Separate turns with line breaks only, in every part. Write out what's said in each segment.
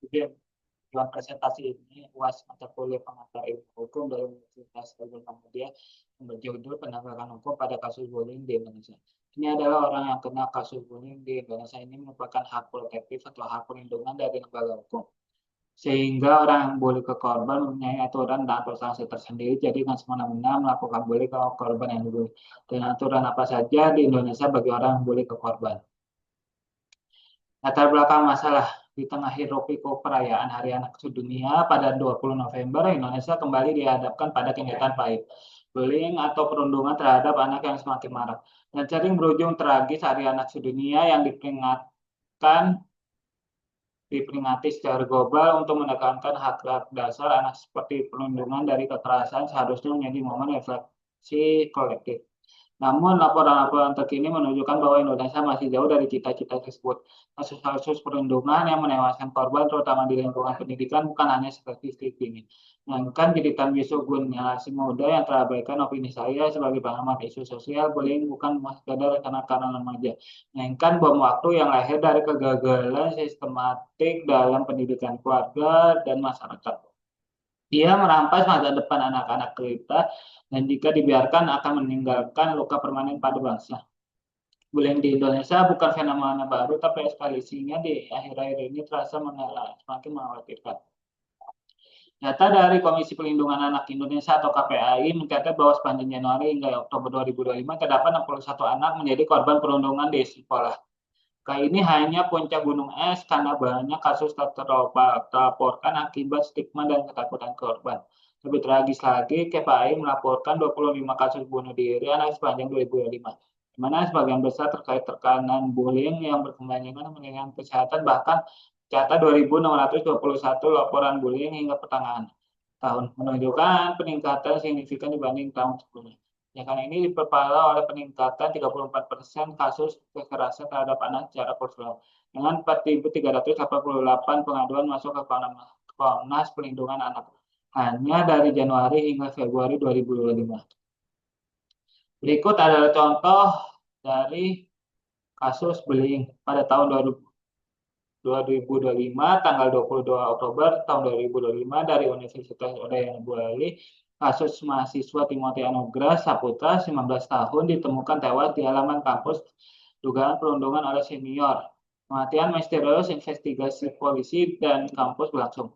Jadi dalam presentasi ini UAS mata kuliah pengantar ilmu hukum dari Universitas Gadjah Mada yang berjudul penegakan hukum pada kasus bullying di Indonesia. Ini adalah orang yang kena kasus bullying di Indonesia ini merupakan hak protektif atau hak perlindungan dari lembaga hukum. Sehingga orang yang bully ke korban mempunyai aturan dan atau sanksi tersendiri, jadi dengan semena-mena melakukan bully ke korban yang dibully. Dan aturan apa saja di Indonesia bagi orang yang bully ke korban. Latar belakang masalah di tengah hiruk-pikuk perayaan Hari Anak Sedunia pada 20 November, Indonesia kembali dihadapkan pada kenyataan pahit. Bullying atau perundungan terhadap anak yang semakin marak dan sering berujung tragis. Hari Anak Sedunia yang diperingati secara global untuk menekankan hak-hak dasar anak seperti perlindungan dari kekerasan seharusnya menjadi momen refleksi kolektif. Namun, laporan-laporan terkini menunjukkan bahwa Indonesia masih jauh dari cita-cita tersebut. Kasus-kasus perundungan yang menewaskan korban, terutama di lingkungan pendidikan, bukan hanya statistik dingin, melainkan jeritan bisu generasi muda yang terabaikan. Opini saya sebagai pengamat isu sosial, bullying bukan sekadar kanak-kanak remaja, melainkan bom waktu yang lahir dari kegagalan sistematik dalam pendidikan keluarga dan masyarakat. Dia merampas masa depan anak-anak kita dan jika dibiarkan akan meninggalkan luka permanen pada bangsa. Bullying di Indonesia bukan fenomena baru, tapi eskalasinya di akhir-akhir ini terasa semakin mengkhawatirkan. Data dari Komisi Pelindungan Anak Indonesia atau KPAI mencatat bahwa sepanjang Januari hingga Oktober 2025 terdapat 61 anak menjadi korban perundungan di sekolah. Ini hanya puncak gunung es karena banyak kasus terlaporkan akibat stigma dan ketakutan korban. Lebih tragis lagi, KPAI melaporkan 25 kasus bunuh diri anak sepanjang 2025, di mana sebagian besar terkait tekanan bullying yang berkepanjangan dengan kesehatan, bahkan catat 2.621 laporan bullying hingga pertengahan tahun, menunjukkan peningkatan signifikan dibanding tahun sebelumnya. Kenaikan ini diperparah oleh peningkatan 34% kasus kekerasan terhadap anak secara prosedural, dengan 4.388 pengaduan masuk ke Komnas Perlindungan Anak hanya dari Januari hingga Februari 2025. Berikut adalah contoh dari kasus bullying pada tahun 2025, tanggal 22 Oktober tahun 2025 dari Universitas Udayana Bali. Kasus mahasiswa Timothy Anugrah Saputra, 19 tahun, ditemukan tewas di halaman kampus dugaan perundungan oleh senior. Kematian misterius, investigasi polisi dan kampus berlangsung.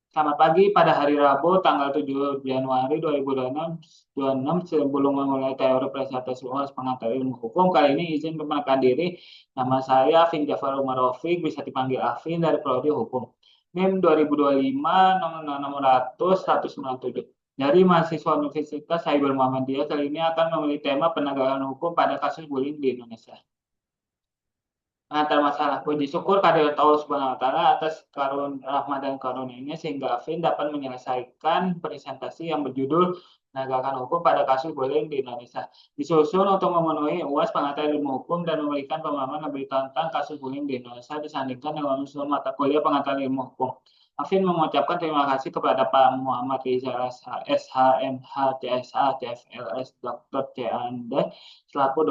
Selamat pagi, pada hari Rabu tanggal 7 Januari 2026 sebelum memulai teori presentasi UAS pengantar ilmu hukum, kali ini izin memperkenalkan diri. Nama saya Afin Jafar Umar Rafiq, bisa dipanggil Afin, dari Prodi Hukum. NIM 2025 nomor 197. Dari mahasiswa Universitas Saibul Muhammadiyah, kali ini akan memilih tema penegakan hukum pada kasus bullying di Indonesia. Antar masalah, puji syukur kehadirat Allah Subhanahu wa Ta'ala atas rahmat dan karunia-Nya sehingga Afin dapat menyelesaikan presentasi yang berjudul penegakan hukum pada kasus bullying di Indonesia. Disusun untuk memenuhi UAS pengantar ilmu hukum dan memberikan pemahaman lebih tentang kasus bullying di Indonesia disandingkan dengan unsur mata kuliah pengantar ilmu hukum. Afin mengucapkan terima kasih kepada Pak Muhammad Rizal SHMH CSA CFLS Dr. C. Ande selaku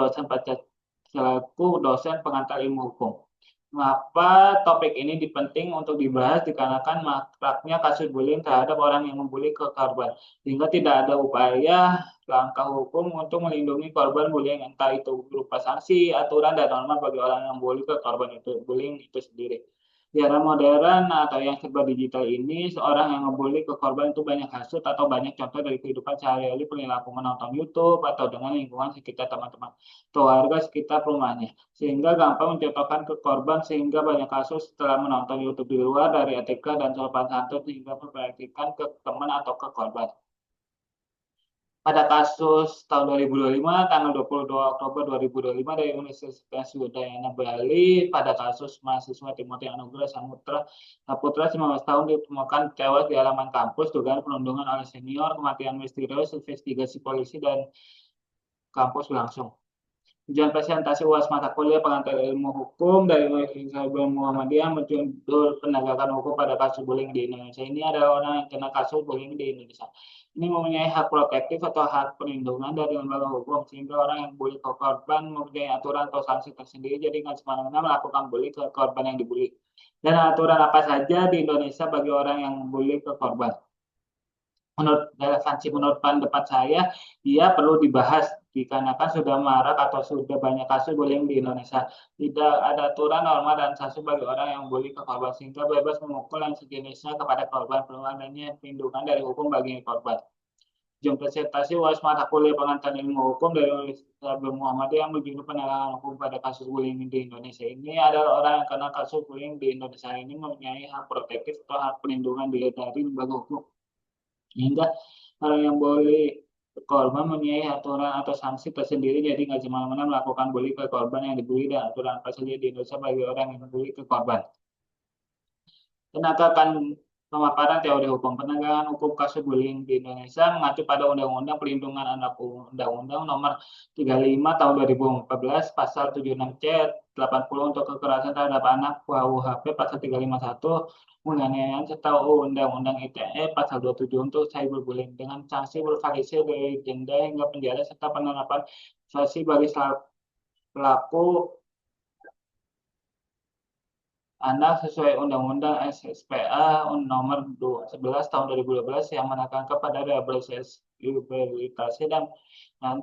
dosen pengantar ilmu hukum. Mengapa topik ini penting untuk dibahas? Dikarenakan maraknya kasus bullying terhadap orang yang membuli ke korban, sehingga tidak ada upaya langkah hukum untuk melindungi korban bullying, entah itu berupa sanksi, aturan, dan norma bagi orang yang bully ke korban itu bullying itu sendiri. Di era modern atau yang serba digital ini, seorang yang ngebully ke korban itu banyak hasut atau banyak contoh dari kehidupan sehari-hari, perilaku menonton YouTube atau dengan lingkungan sekitar teman-teman atau warga sekitar rumahnya, sehingga gampang mencontohkan ke korban, sehingga banyak kasus setelah menonton YouTube di luar dari etika dan sopan santun sehingga memperhatikan ke teman atau ke korban. Pada kasus tahun 2025, tanggal 22 Oktober 2025 dari Universitas Udayana Bali, pada kasus mahasiswa Timothy Anugrah Saputra 19 tahun ditemukan tewas di halaman kampus dugaan perundungan oleh senior. Kematian misterius, investigasi polisi dan kampus berlangsung. Tujuan presentasi UAS mata kuliah pengantar ilmu hukum dari Universitas Muhammadiyah berjudul penegakan hukum pada kasus bullying di Indonesia. Ini adalah orang yang kena kasus bullying di Indonesia. Ini mempunyai hak protektif atau hak perlindungan dari lembaga hukum, sehingga orang yang bully ke korban mempunyai aturan atau sanksi tersendiri, jadi nggak semena-mena melakukan bully ke korban yang dibully. Dan aturan apa saja di Indonesia bagi orang yang membuli ke korban? Menurut relevansi menurut pendapat saya, dia perlu dibahas dikarenakan sudah marak atau sudah banyak kasus bullying di Indonesia. Tidak ada aturan, norma, dan sanksi bagi orang yang bully ke korban sehingga bebas memukul dan sejenisnya kepada korban. Perlu adanya perlindungan dari hukum bagi korban. Jam presentasi UAS mata kuliah pengantar ilmu hukum dari Universitas Muhammadiyah yang berjudul penerangan hukum pada kasus bullying di Indonesia. Ini adalah orang yang kena kasus bullying di Indonesia ini mempunyai hak protektif atau hak perlindungan diri dari lembaga hukum. Sehingga orang yang boleh korban mempunyai aturan atau sanksi tersendiri, jadi nggak semena-mena melakukan bully ke korban yang dibully, dan aturan apa saja di Indonesia bagi orang yang dibully ke korban. Penegakan pemaparan teori hukum. Penegakan hukum kasus bullying di Indonesia mengacu pada Undang-Undang Perlindungan Anak, Undang-Undang Nomor 35 Tahun 2014, Pasal 76C 80 untuk kekerasan terhadap anak, KUHP Pasal 351, penganiayaan serta Undang-Undang ITE Pasal 27 untuk cyberbullying dengan sanksi bervariasi dari denda hingga penjara serta penerapan sanksi bagi pelaku anak sesuai Undang-Undang SSPA Nomor 11 Tahun 2012 yang menekankan kepada rehabilitasi dan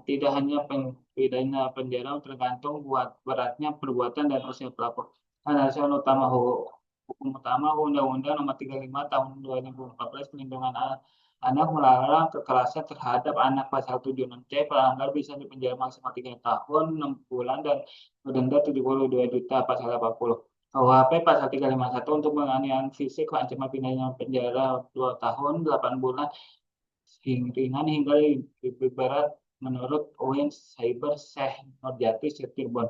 tidak hanya pidana penjara tergantung buat beratnya perbuatan dan usia pelaku. Alasan utama hukum utama Undang-Undang Nomor 35 Tahun 2014 Perlindungan Anak melarang kekerasan terhadap anak. Pasal 76C pelanggar bisa dipenjara maksimal 3 tahun 6 bulan dan denda 72 juta. Pasal 80 KUHP Pasal 351 untuk penganiayaan fisik ancaman pidana penjara 2 tahun 8 bulan ringan hingga lebih berat menurut UIN Cyber Syekh Nurjati Cirebon.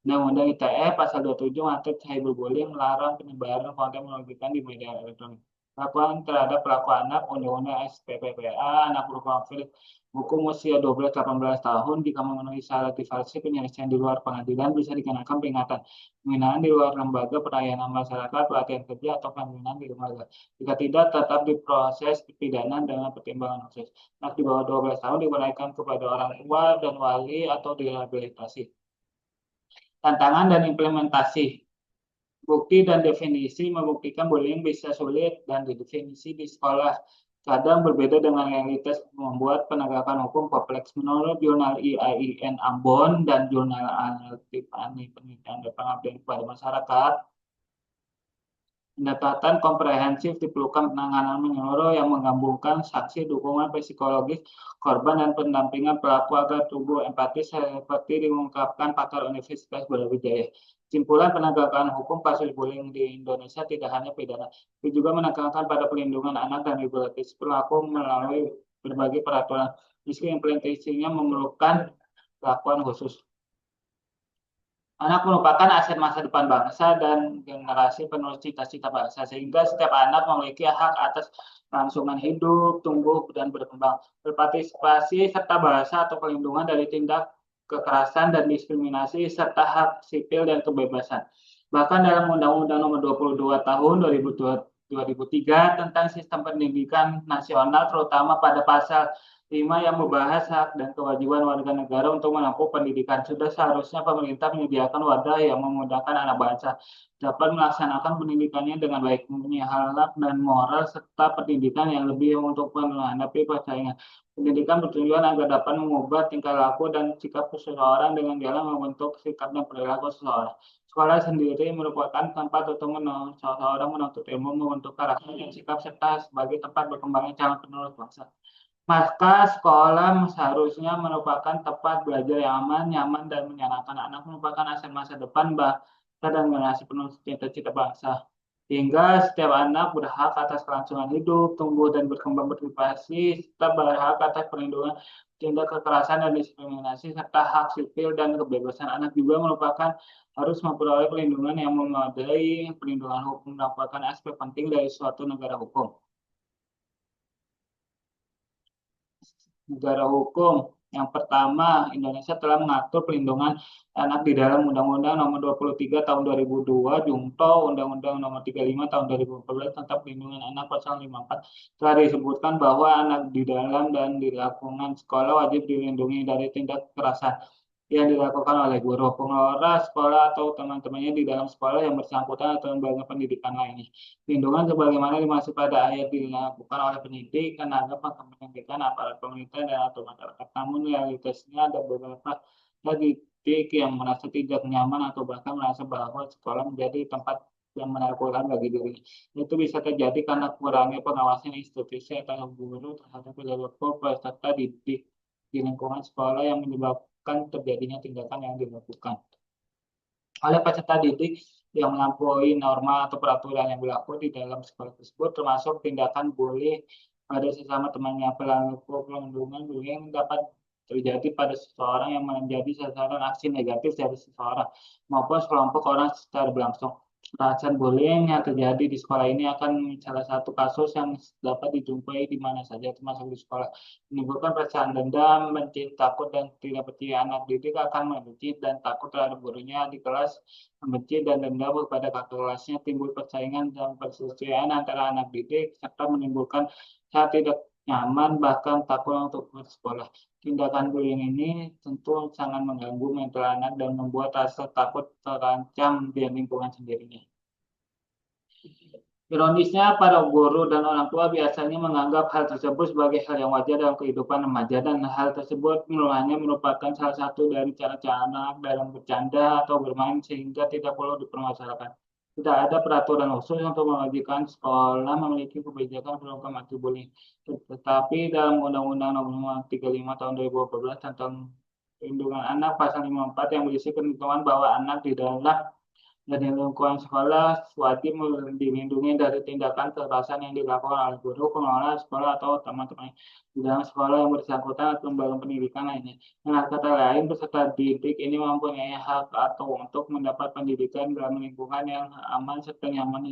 Undang-Undang ITE Pasal 27 mengatur cyberbullying melarang penyebaran konten merugikan di media elektronik. Perlakuan terhadap pelaku anak, Undang-Undang SPPPA, anak berkonflik hukum usia 12-18 tahun jika memenuhi syarat divasi penyelesaian di luar pengadilan bisa dikenakan peringatan pembinaan di luar lembaga pelayanan masyarakat, pelatihan kerja, atau pembinaan di lembaga. Jika tidak, tetap diproses pidana dengan pertimbangan khusus. Anak di bawah 12 tahun diberikan kepada orang tua dan wali atau direhabilitasi. Tantangan dan implementasi. Bukti dan definisi membuktikan bullying bisa sulit dan didefinisi di sekolah. Kadang berbeda dengan realitas membuat penegakan hukum kompleks. Menurut jurnal IAIN Ambon dan jurnal Alternatif Ani Penelitian dan Pengabdian kepada Masyarakat, pendekatan komprehensif diperlukan penanganan menyeluruh yang menggabungkan saksi, dukungan psikologis korban, dan pendampingan pelaku agar tumbuh empati seperti diungkapkan pakar Universitas Brawijaya. Kesimpulan, penegakan hukum kasus bullying di Indonesia tidak hanya pidana, tapi juga menekankan pada perlindungan anak dan libertas pelaku melalui berbagai peraturan, meski implementasinya memerlukan perlakuan khusus. Anak merupakan aset masa depan bangsa dan generasi penerus cita-cita bangsa, sehingga setiap anak memiliki hak atas kelangsungan hidup, tumbuh, dan berkembang, berpartisipasi, serta bahasa atau perlindungan dari tindak kekerasan dan diskriminasi, serta hak sipil dan kebebasan. Bahkan dalam Undang-Undang Nomor 22 Tahun 2003 tentang Sistem Pendidikan Nasional, terutama pada pasal 5 yang membahas hak dan kewajiban warga negara untuk menempuh pendidikan. Sudah seharusnya pemerintah menyediakan wadah yang memudahkan anak bangsa dapat melaksanakan pendidikannya dengan baik, mempunyai akhlak dan moral, serta pendidikan yang lebih untuk menghadapi persaingan. Pendidikan bertujuan agar dapat mengubah tingkah laku dan sikap seseorang dengan jalan membentuk sikap dan perilaku seseorang. Sekolah sendiri merupakan tempat untuk seseorang menuntut ilmu, membentuk karakter dan sikap, serta sebagai tempat berkembangnya calon penerus bangsa. Maka sekolah seharusnya merupakan tempat belajar yang aman, nyaman, dan menyenangkan. Anak merupakan aset masa depan bangsa dan generasi penuh cita-cita bangsa. Hingga setiap anak berhak atas kelangsungan hidup, tumbuh, dan berkembang berprivasi, serta berhak atas perlindungan tindak kekerasan dan diskriminasi, serta hak sipil dan kebebasan. Anak juga merupakan harus memperoleh perlindungan yang memadai. Perlindungan hukum merupakan aspek penting dari suatu negara hukum. Negara hukum. Yang pertama, Indonesia telah mengatur pelindungan anak di dalam Undang-Undang Nomor 23 Tahun 2002, Junto Undang-Undang Nomor 35 Tahun 2014 tentang Perlindungan Anak Pasal 54 telah disebutkan bahwa anak di dalam dan di lingkungan sekolah wajib dilindungi dari tindak kekerasan. yang dilakukan oleh guru, pengelola sekolah, atau teman-temannya di dalam sekolah yang bersangkutan atau lembaga pendidikan lainnya. Perlindungan sebagaimana dimaksud pada ayat dilakukan oleh penyidik, tenaga pendidikan, aparat pemerintah, dan atau masyarakat. Namun realitasnya ada beberapa didik yang merasa tidak nyaman atau bahkan merasa bahwa sekolah menjadi tempat yang menakutkan bagi diri. Itu bisa terjadi karena kurangnya pengawasan institusi atau guru terhadap perilaku peserta didik di lingkungan sekolah yang menyebabkan terjadinya tindakan yang dilakukan oleh peserta didik yang melampaui norma atau peraturan yang berlaku di dalam sekolah tersebut, termasuk tindakan bully pada sesama temannya. Perilaku perundungan bullying dapat terjadi pada seseorang yang menjadi sasaran aksi negatif dari seseorang maupun sekelompok orang secara berlangsung. Perasaan bullying yang terjadi di sekolah ini akan salah satu kasus yang dapat dijumpai di mana saja, termasuk di sekolah. Menimbulkan perasaan dendam, benci, takut, dan tidak percaya. Anak didik akan membenci dan takut terhadap gurunya di kelas, membenci dan dendam kepada kakak kelasnya, timbul persaingan dan perselisihan antara anak didik, serta menimbulkan saat tidak nyaman, bahkan takut untuk bersekolah. Tindakan bullying ini tentu sangat mengganggu mental anak dan membuat rasa takut terancam di lingkungan sendirinya. Ironisnya, para guru dan orang tua biasanya menganggap hal tersebut sebagai hal yang wajar dalam kehidupan remaja, dan hal tersebut hanya merupakan salah satu dari cara-cara anak dalam bercanda atau bermain sehingga tidak perlu dipermasalahkan. Tidak ada peraturan khusus untuk mewajibkan sekolah memiliki kebijakan program anti bullying. Tetapi dalam Undang-Undang Nomor 35 Tahun 2014 tentang Perlindungan Anak Pasal 54 yang berisi ketentuan bahwa anak di dalam dan lingkungan sekolah wajib dilindungi dari tindakan kekerasan yang dilakukan oleh guru, pengelola sekolah, atau teman-teman di dalam sekolah yang bersangkutan atau lembaga pendidikan lainnya. Dengan kata lain, peserta didik ini mempunyai hak atau untuk mendapat pendidikan dalam lingkungan yang aman serta nyaman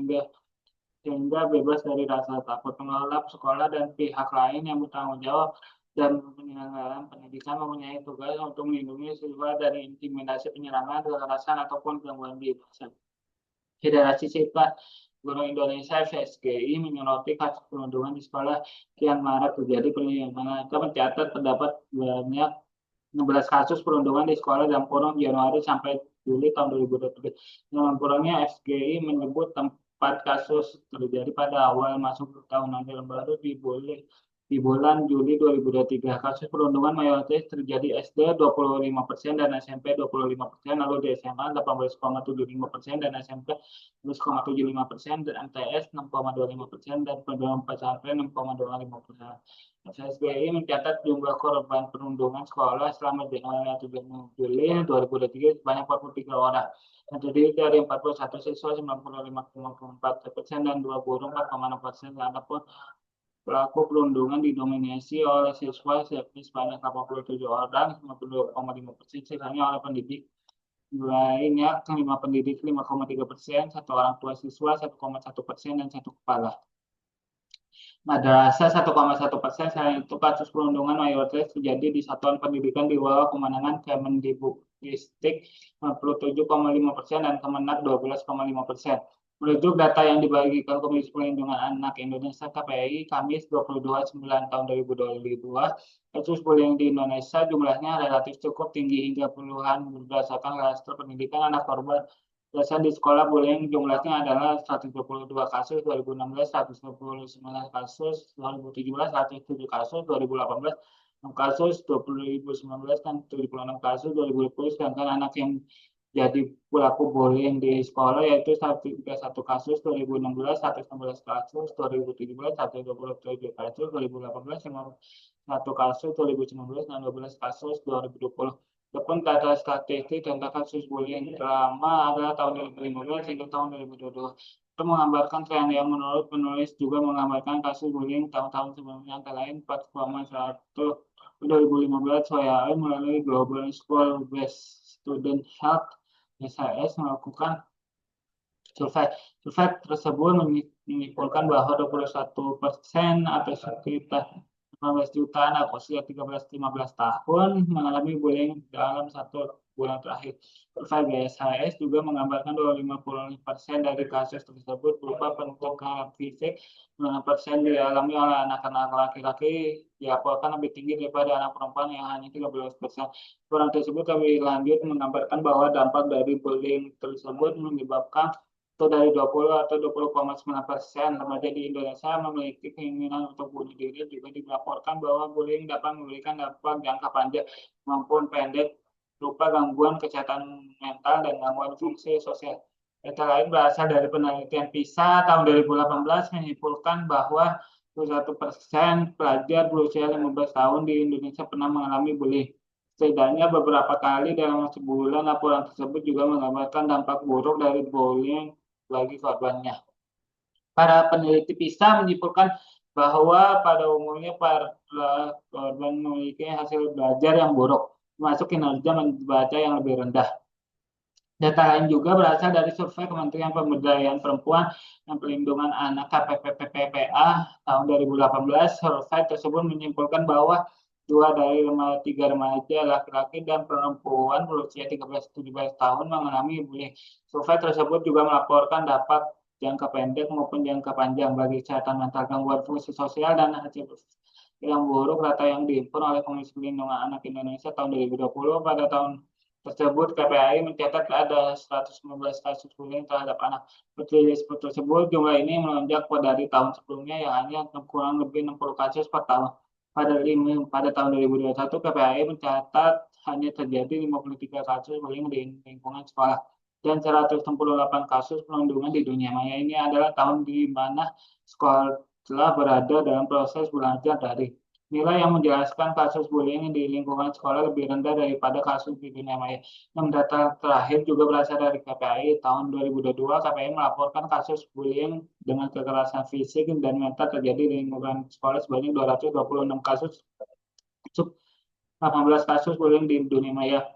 sehingga bebas dari rasa takut. Pengelola sekolah dan pihak lain yang bertanggung jawab dan penyelenggaraan pendidikan mempunyai tugas untuk melindungi siswa dari intimidasi, penyerangan, kekerasan, ataupun gangguan kebebasan. Federasi Serikat Guru Indonesia (FSGI) menyoroti kasus perundungan di sekolah kian marak terjadi. Mereka mencatat terdapat banyak 16 kasus perundungan di sekolah dalam kurun Januari sampai Juli tahun 2023. Dalam kurunnya, FSGI menyebut 4 kasus terjadi pada awal masuk tahun ajaran baru di bulan Juli 2023. Kasus perundungan mayoritas terjadi SD 25% dan SMP 25%, lalu di SMA 18,75% dan SMP 11,75%, dan MTS 6,25%, dan pondok pesantren 6,25%. FSBI mencatat jumlah korban perundungan sekolah selama Januari 7 Juli 2023 sebanyak 43 orang, yang terdiri dari 41 siswa 95,4% dan 2 guru 4,6%. Adapun pelaku perundungan didominasi oleh siswa sebanyak 87 orang 52,5%, sisanya oleh pendidik lainnya 5 pendidik 5,3%, 1 orang tua siswa 1,1%, dan 1 kepala madrasah 1,1%. Selain itu, kasus perundungan mayoritas terjadi di satuan pendidikan di bawah kemenangan Kemendikbudristek 57,5% dan Kemenak 12,5%. Merujuk data yang dibagikan Komisi Perlindungan Anak Indonesia (KPAI) Kamis 22/9 tahun 2022, kasus bullying di Indonesia jumlahnya relatif cukup tinggi hingga puluhan. Berdasarkan klaster pendidikan anak korban kekerasan di sekolah bullying jumlahnya adalah 122 kasus 2016, 129 kasus 2017, 107 kasus 2018, 6 kasus 2019, dan 76 kasus 2020. Sedangkan anak yang jadi pelaku bullying di sekolah yaitu 131 kasus 2016, 116 kasus 2017, 127 kasus 2018, 51 kasus 2019, dan 12 kasus 2020. Adapun data statistik tentang kasus bullying selama adalah tahun 2015 hingga tahun 2022. Itu menggambarkan tren yang menurut penulis juga menggambarkan kasus bullying tahun-tahun sebelumnya, antara lain 4,1 2015 WAI melalui Global School Based Student Health (GSS) melakukan survei. Survei tersebut menyimpulkan bahwa 21% atau sekitar 15 juta anak usia 13-15 tahun mengalami bullying dalam satu bulan terakhir. Survei BSHS juga menggambarkan bahwa 50% dari kasus tersebut berupa penekanan fisik, 9% dialami oleh anak-anak laki-laki dilaporkan lebih tinggi daripada anak perempuan yang hanya 13%. Laporan tersebut lebih lanjut menggambarkan bahwa dampak dari bullying tersebut menyebabkan atau dari 20 atau 20,9% remaja di Indonesia memiliki keinginan untuk bunuh diri. Juga dilaporkan bahwa bullying dapat memberikan dampak jangka panjang maupun pendek berupa gangguan kesehatan mental dan gangguan fungsi sosial. Data lain berasal dari penelitian PISA tahun 2018 menyimpulkan bahwa 21% pelajar berusia 15 tahun di Indonesia pernah mengalami bullying. Setidaknya beberapa kali dalam sebulan, laporan tersebut juga menggambarkan dampak buruk dari bullying bagi korbannya. Para peneliti PISA menyimpulkan bahwa pada umumnya para korban memiliki hasil belajar yang buruk, termasuk kinerja membaca yang lebih rendah. Data lain juga berasal dari survei Kementerian Pemberdayaan Perempuan dan Perlindungan Anak KPPPPA tahun 2018. Survei tersebut menyimpulkan bahwa 2 dari 3 remaja laki-laki dan perempuan berusia 13-17 tahun mengalami bullying. Survei tersebut juga melaporkan dampak jangka pendek maupun jangka panjang bagi kesehatan mental, gangguan fungsi sosial, dan hasil yang buruk. Data yang dihimpun oleh Komisi Perlindungan Anak Indonesia tahun 2020 pada tahun tersebut, KPAI mencatat ada 119 kasus bullying terhadap anak. Seperti tersebut, jumlah ini melonjak dari tahun sebelumnya yang hanya kurang lebih 60 kasus per tahun. Pada tahun 2021, KPAI mencatat hanya terjadi 53 kasus bullying di lingkungan sekolah dan 168 kasus perundungan di dunia maya. Ini adalah tahun di mana sekolah telah berada dalam proses belajar daring. Nilai yang menjelaskan kasus bullying di lingkungan sekolah lebih rendah daripada kasus di dunia maya. Data terakhir juga berasal dari KPAI tahun 2022. KPAI melaporkan kasus bullying dengan kekerasan fisik dan mental terjadi di lingkungan sekolah sebanyak 226 kasus, 18 kasus bullying di dunia maya.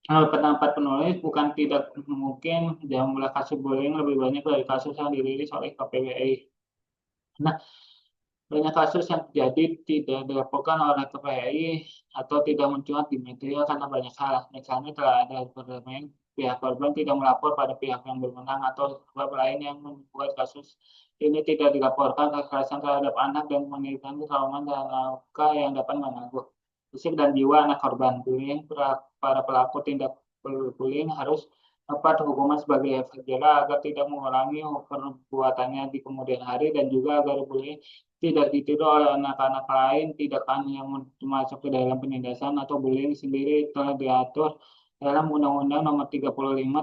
Pendapat penulis, bukan tidak mungkin jumlah kasus bullying lebih banyak dari kasus yang dirilis oleh KPAI. Nah, banyak kasus yang terjadi tidak dilaporkan oleh KPAI atau tidak mencuat di media karena banyak hal. Misalnya telah ada bermain pihak korban tidak melapor pada pihak yang berwenang atau sebab lain yang membuat kasus ini tidak dilaporkan. Kekerasan terhadap anak dan menimbulkan trauma dan luka yang dapat mengganggu fisik dan jiwa anak korban. Bullying, para pelaku tindak bullying harus dapat hukuman sebagai efek jerah agar tidak mengulangi perbuatannya di kemudian hari, dan juga agar bullying tidak ditiru oleh anak-anak lain. Tidak hanya masuk ke dalam penindasan atau bullying sendiri telah diatur dalam Undang-Undang Nomor 35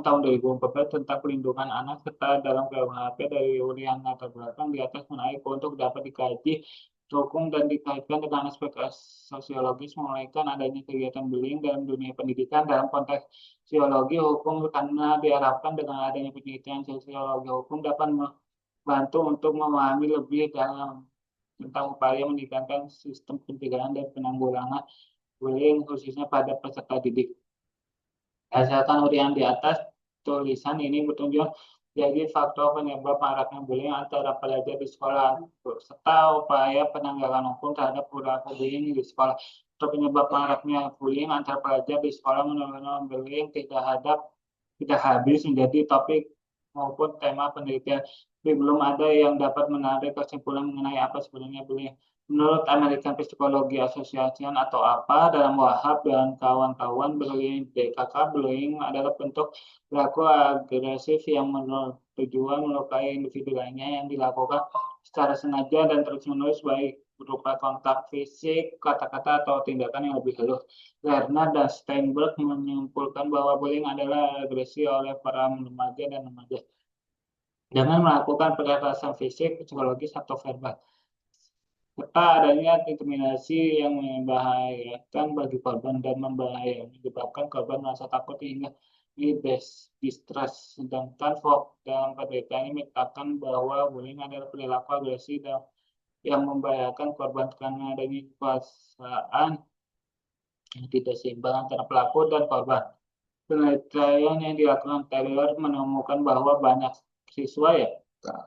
Tahun 2014 tentang Perlindungan Anak, serta dalam KUHP dari yang latar belakang di atas menarik untuk dapat dikaji, hukum, dan dikaitkan dengan aspek sosiologis, memulaikan adanya kegiatan bullying dalam dunia pendidikan dalam konteks sosiologi hukum, karena diharapkan dengan adanya penelitian sosiologi hukum dapat membantu untuk memahami lebih dalam tentang upaya meningkatkan sistem pencegahan dan penanggulangan bullying khususnya pada peserta didik. Berdasarkan uraian di atas, tulisan ini bertujuan jadi faktor penyebab maraknya bullying antara pelajar di sekolah serta upaya penegakan hukum terhadap perilaku bullying di sekolah. Untuk penyebab maraknya bullying antar pelajar di sekolah, menurut bullying tidak habis menjadi topik maupun tema penelitian. Tapi belum ada yang dapat menarik kesimpulan mengenai apa sebenarnya bullying. Menurut American Psychology Association atau APA, dalam Wahab dan kawan-kawan, bullying DKK, bullying adalah bentuk perilaku agresif yang bertujuan melukai individu lainnya yang dilakukan secara sengaja dan terus-menerus, baik berupa kontak fisik, kata-kata, atau tindakan yang lebih halus. Lerner dan Steinberg menyimpulkan bahwa bullying adalah agresi oleh para remaja dan remaja dengan melakukan kekerasan fisik, psikologis, atau verbal, serta adanya intimidasi yang membahayakan bagi korban dan menyebabkan korban merasa takut hingga distress. Sedangkan Fogg dalam penelitian ini mengatakan bahwa bullying adalah perilaku agresi yang membahayakan korban karena adanya kekuasaan yang tidak seimbang antara pelaku dan korban. Penelitian yang dilakukan Taylor menemukan bahwa banyak siswa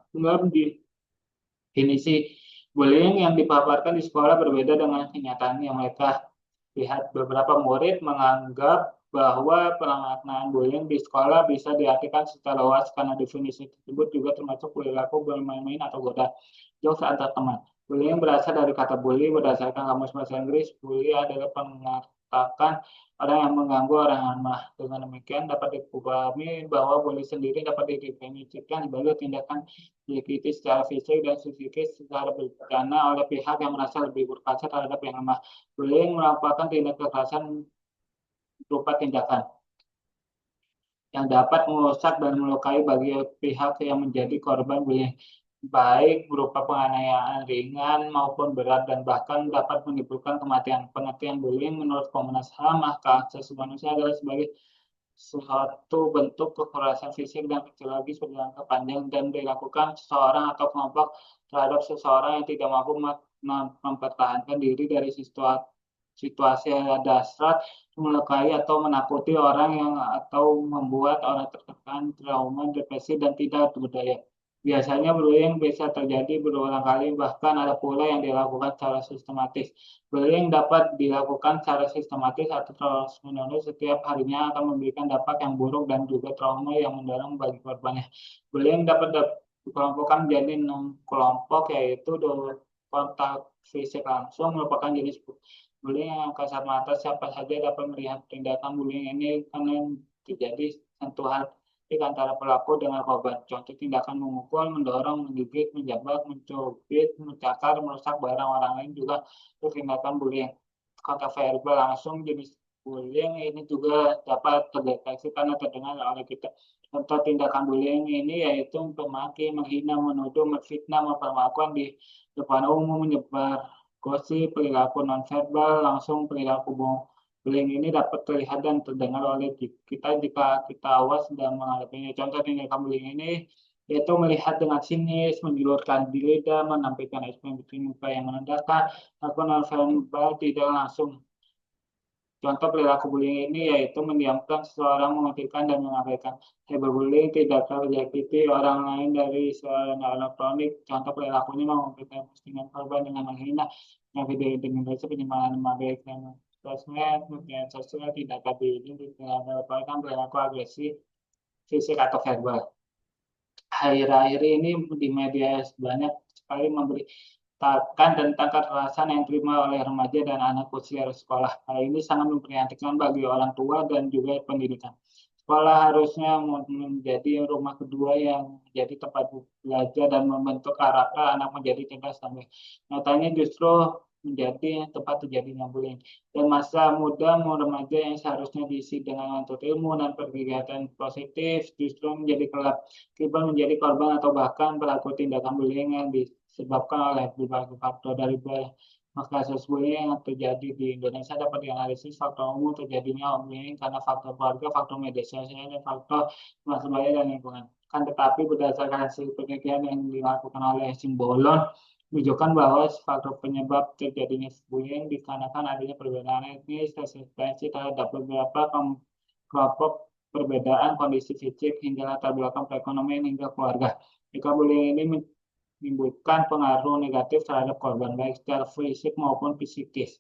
belum definisi bullying yang dipaparkan di sekolah berbeda dengan kenyataan yang mereka lihat. Beberapa murid menganggap bahwa pemaknaan bullying di sekolah bisa diartikan secara luas karena definisi tersebut juga termasuk perilaku bermain-main atau goda jokes antar teman. Bullying berasal dari kata bully berdasarkan kamus bahasa Inggris. Bully adalah mengatakan orang yang mengganggu orang lemah. Dengan demikian dapat dipahami bahwa bully sendiri dapat didefinisikan sebagai tindakan menyakiti secara fisik dan psikis secara berencana oleh pihak yang merasa lebih berkuasa terhadap yang lemah. Bullying merupakan tindak kekerasan berupa tindakan yang dapat merusak dan melukai bagi pihak yang menjadi korban bullying, baik berupa penganiayaan ringan maupun berat dan bahkan dapat menimbulkan kematian. Pengertian bullying menurut Komnas HAM, Hak Asasi Manusia adalah sebagai suatu bentuk kekerasan fisik dan psikologis berjangka panjang dan dilakukan seseorang atau kelompok terhadap seseorang yang tidak mampu mempertahankan diri dari situasi dasar, melukai atau menakuti orang yang atau membuat orang tertekan, trauma, depresi, dan tidak berdaya. Biasanya bullying bisa terjadi berulang kali, bahkan ada pula yang dilakukan secara sistematis. Bullying dapat dilakukan secara sistematis atau terus-menerus setiap harinya akan memberikan dampak yang buruk dan juga trauma yang mendalam bagi korbannya. Bullying dapat dikelompokkan menjadi 6 kelompok, yaitu kontak fisik langsung merupakan jenis bullying yang kasat mata. Siapa saja dapat melihat tindakan bullying ini karena terjadi sentuhan antara pelaku dengan korban. Contoh tindakan memukul, mendorong, menggigit, menjambak, mencubit, mencakar, merusak barang orang lain juga tindakan bullying. Kontak verbal langsung jenis bullying ini juga dapat terdeteksi karena terdengar oleh kita. Contoh tindakan bullying ini yaitu memaki, menghina, menuduh, menfitnah, mempermalukan di depan umum, menyebar gosip, perilaku nonverbal, langsung perilaku bohong. Bullying ini dapat terlihat dan terdengar oleh kita jika kita awas dan menghadapinya. Contoh tindakan bullying ini yaitu melihat dengan sinis, menjulurkan lidah, menampilkan ekspresi muka yang menandakan, atau nonverbal tidak langsung. Contoh perilaku bullying ini yaitu mendiamkan seseorang, mengucilkan dan mengabaikan. Cyberbullying tidak menyakiti orang lain dari sarana elektronik. Contoh perilakunya mengumpulkan postingan korban dengan menghina, yang video intimidasi, penyimpangan nama baik dan sosmed, media sosial, tidak ini tidak merupakan perilaku agresif, fisik atau verbal. Akhir-akhir ini di media banyak sekali memberitakan tentang kekerasan yang diterima oleh remaja dan anak usia sekolah. Hal ini sangat memprihatinkan bagi orang tua dan juga pendidikan. Sekolah harusnya menjadi rumah kedua yang menjadi tempat belajar dan membentuk karakter anak menjadi cerdas dan baik. Nyatanya justru menjadi tempat terjadinya bullying. Dan masa muda remaja yang seharusnya diisi dengan menuntut ilmu dan kegiatan positif justru menjadi gelap. Kita menjadi korban atau bahkan pelaku tindakan bullying yang disebabkan oleh berbagai faktor. Dari kasus bullying yang terjadi di Indonesia dapat dianalisis faktor umum terjadinya bullying karena faktor keluarga, faktor media sosial, dan faktor masa dan lingkungan. Kan tetapi berdasarkan hasil penelitian yang dilakukan oleh Simbolon menunjukkan bahwa faktor penyebab terjadinya bullying dikarenakan adanya perbedaan etnis, resistensi terhadap beberapa kelompok, perbedaan kondisi fisik hingga latar belakang perekonomian hingga keluarga. Jika bullying ini menimbulkan pengaruh negatif terhadap korban baik secara fisik maupun psikis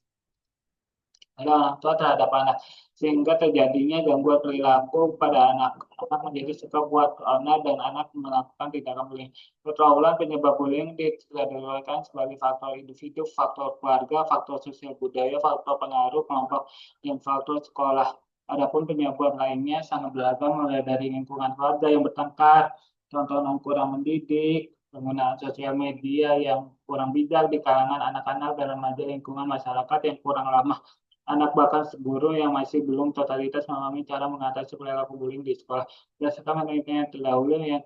oleh orang tua terhadap anak, sehingga terjadinya gangguan perilaku pada anak. Anak menjadi suka buat anak dan anak melakukan tindakan bullying. Pergaulan penyebab bullying dikategorikan sebagai faktor individu, faktor keluarga, faktor sosial budaya, faktor pengaruh kelompok, dan faktor sekolah. Adapun penyebab lainnya sangat beragam, mulai dari lingkungan keluarga yang bertengkar, tontonan kurang mendidik, penggunaan sosial media yang kurang bijak di kalangan anak-anak dan remaja, lingkungan masyarakat yang kurang ramah anak, bahkan guru yang masih belum totalitas memahami cara mengatasi perilaku bullying di sekolah. Berdasarkan penelitian terdahulu yang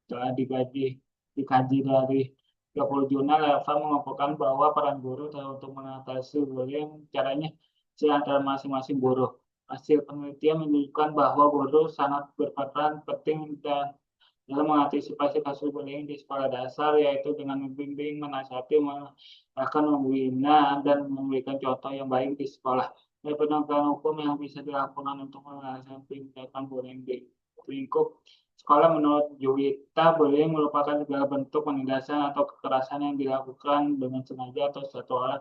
telah dikaji dari 30 jurnal, Eva mengumpulkan bahwa peran guru untuk mengatasi bullying caranya antara masing-masing guru. Hasil penelitian menunjukkan bahwa guru sangat berperan penting dan dalam mengantisipasi kasus bullying di sekolah dasar, yaitu dengan membimbing, menasihati, bahkan membina dan memberikan contoh yang baik di sekolah. Dan penegakan hukum yang bisa dilakukan untuk mengatasi tindakan bullying di lingkup sekolah. Menurut Juwita, bullying merupakan segala bentuk penindasan atau kekerasan yang dilakukan dengan sengaja atau satu orang